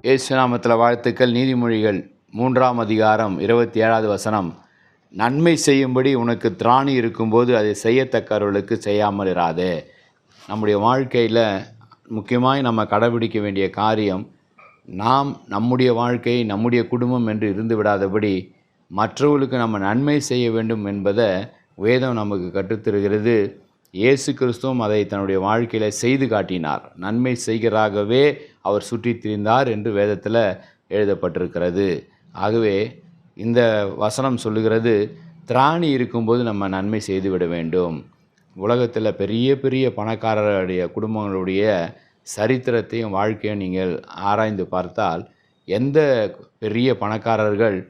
இயேசு நாமத்தில் வாழ்த்துக்கள். நீதிமொழிகள் 3ஆம் அதிகாரம் 27வது வசனம். நன்மை செய்யும்படி உனக்கு திராணி இருக்கும்போது அதை செய்யத்தக்கவர்களுக்கு செய்யாமல் இராதே. நம்முடைய வாழ்க்கையில் முக்கியமாய் நம்ம கடைபிடிக்க வேண்டிய காரியம், நாம் நம்முடைய வாழ்க்கை நம்முடைய குடும்பம் என்று இருந்து விடாதபடி மற்றவர்களுக்கு நம்ம நன்மை செய்ய வேண்டும் என்பதை வேதம் நமக்கு கற்றுத்தருகிறது. இயேசு கிறிஸ்துவும் அதை தன்னுடைய வாழ்க்கையில் செய்து காட்டினார். நன்மை செய்கிறாகவே அவர் சுற்றித் திரிந்தார் என்று வேதத்தில் எழுதப்பட்டிருக்கிறது. ஆகவே இந்த வசனம் சொல்லுகிறது, திராணி இருக்கும்போது நம்ம நன்மை செய்துவிட வேண்டும். உலகத்தில் பெரிய பெரிய பணக்காரருடைய குடும்பங்களுடைய சரித்திரத்தையும் வாழ்க்கையும் நீங்கள் ஆராய்ந்து பார்த்தால், எந்த பெரிய பணக்காரர்கள்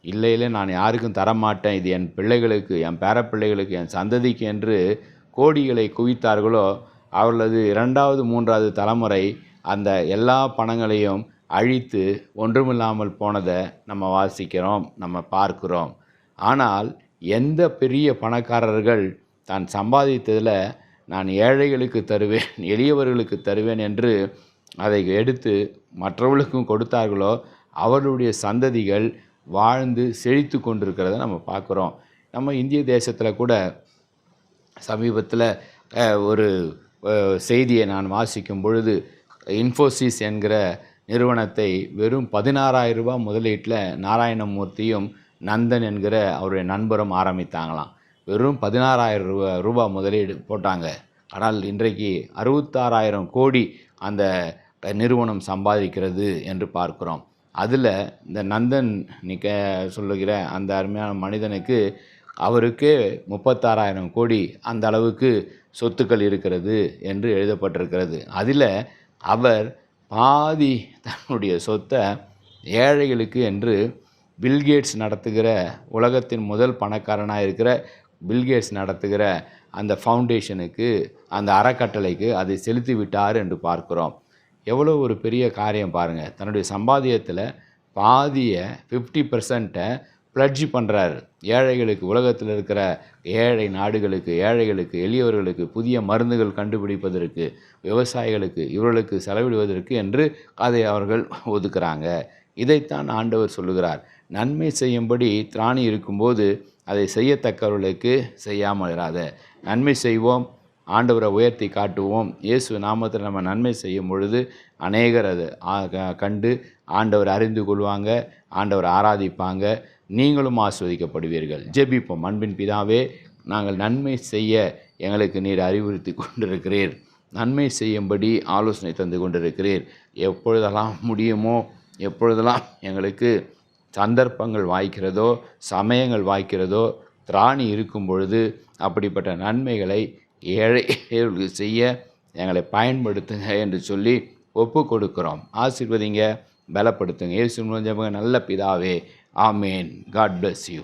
இல்லை நான் யாருக்கும் தரமாட்டேன், இது என் பிள்ளைகளுக்கு, என் பேரப்பிள்ளைகளுக்கு, என் சந்ததிக்கு என்று கோடிகளை குவித்தார்களோ, அவர்களது 2வது 3வது தலைமுறை அந்த எல்லா பணங்களையும் அழித்து ஒன்றுமில்லாமல் போனதை நம்ம வாசிக்கிறோம், நம்ம பார்க்கிறோம். ஆனால் எந்த பெரிய பணக்காரர்கள் தான் சம்பாதித்ததில் நான் ஏழைகளுக்கு தருவேன், எளியவர்களுக்கு தருவேன் என்று அதை எடுத்து மற்றவர்களுக்கும் கொடுத்தார்களோ, அவர்களுடைய சந்ததிகள் வாழ்ந்து செழித்து கொண்டிருக்கிறத நம்ம பார்க்குறோம். நம்ம இந்திய தேசத்தில் கூட சமீபத்தில் ஒரு செய்தியை நான் வாசிக்கும் பொழுது, இன்ஃபோசிஸ் என்கிற நிறுவனத்தை வெறும் 16,000 ரூபாய் முதலீட்டில் நாராயணமூர்த்தியும் நந்தன் என்கிற அவருடைய நண்பரும் ஆரம்பித்தாங்களாம். வெறும் 16,000 ரூபாய் முதலீடு போட்டாங்க. ஆனால் இன்றைக்கு 66,000 கோடி அந்த நிறுவனம் சம்பாதிக்கிறது என்று பார்க்கிறோம். அதில் இந்த நந்தன் சொல்லுகிற அந்த அருமையான மனிதனுக்கு, அவருக்கு 36,000 கோடி அந்த அளவுக்கு சொத்துக்கள் இருக்கிறது என்று எழுதப்பட்டிருக்கிறது. அதில் அவர் பாதி தன்னுடைய சொத்தை ஏழைகளுக்கு என்று பில்கேட்ஸ் நடத்துகிற, உலகத்தின் முதல் பணக்காரனாக இருக்கிற பில்கேட்ஸ் நடத்துகிற அந்த ஃபவுண்டேஷனுக்கு, அந்த அறக்கட்டளைக்கு அதை செலுத்தி விட்டார் என்று பார்க்கிறோம். எவ்வளோ ஒரு பெரிய காரியம் பாருங்கள். தன்னுடைய சம்பாத்தியத்தில் பாதியை 50% பிளட்ஜ் பண்ணுறாரு ஏழைகளுக்கு, உலகத்தில் இருக்கிற ஏழை நாடுகளுக்கு, ஏழைகளுக்கு, எளியவர்களுக்கு, புதிய மருந்துகள் கண்டுபிடிப்பதற்கு, விவசாயிகளுக்கு, இவர்களுக்கு செலவிடுவதற்கு என்று அதை அவர்கள் ஒதுக்குறாங்க. இதைத்தான் ஆண்டவர் சொல்லுகிறார், நன்மை செய்யும்படி திராணி இருக்கும்போது அதை செய்யத்தக்கவர்களுக்கு செய்யாமல் இராத. நன்மை செய்வோம், ஆண்டவரை உயர்த்தி காட்டுவோம். இயேசு நாமத்தில் நம்ம நன்மை செய்யும் பொழுது அநேகர் அதை கண்டு ஆண்டவர் அறிந்து கொள்வாங்க, ஆண்டவர் ஆராதிப்பாங்க, நீங்களும் ஆஸ்வதிக்கப்படுவீர்கள். ஜெபிப்போம். அன்பின் பிதாவே, நாங்கள் நன்மை செய்ய எங்களுக்கு நீர் அறிவுறுத்தி கொண்டிருக்கிறீர், நன்மை செய்யும்படி ஆலோசனை தந்து கொண்டிருக்கிறீர். எப்பொழுதெல்லாம் முடியுமோ, எப்பொழுதெல்லாம் எங்களுக்கு சந்தர்ப்பங்கள் வாய்க்கிறதோ, சமயங்கள் வாய்க்கிறதோ, திராணி இருக்கும் பொழுது அப்படிப்பட்ட நன்மைகளை ஏழைகளுக்கு செய்ய எங்களை பயன்படுத்துங்க என்று சொல்லி ஒப்பு கொடுக்கிறோம். ஆசீர்வதிங்க, பலப்படுத்துங்க. இயேசு மூலம் ஜெபங்க நல்ல பிதாவே, ஆமேன். God bless you.